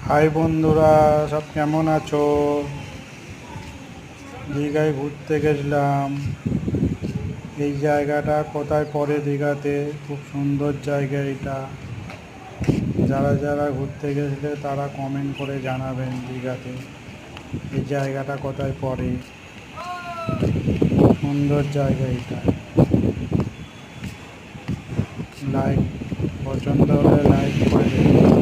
High বন্ধুরা, সব কেমন আছো? দীঘায় ঘুরতে গেছিলাম। এই জায়গাটা কোথায় পড়ে দীঘাতে? খুব সুন্দর জায়গা এটা। যারা যারা ঘুরতে গেছিলে তারা কমেন্ট করে জানাবেন দীঘাতে এই জায়গাটা কোথায় পড়ে। খুব সুন্দর জায়গা এটা। লাইক পছন্দ হলে লাইক করে দেবেন।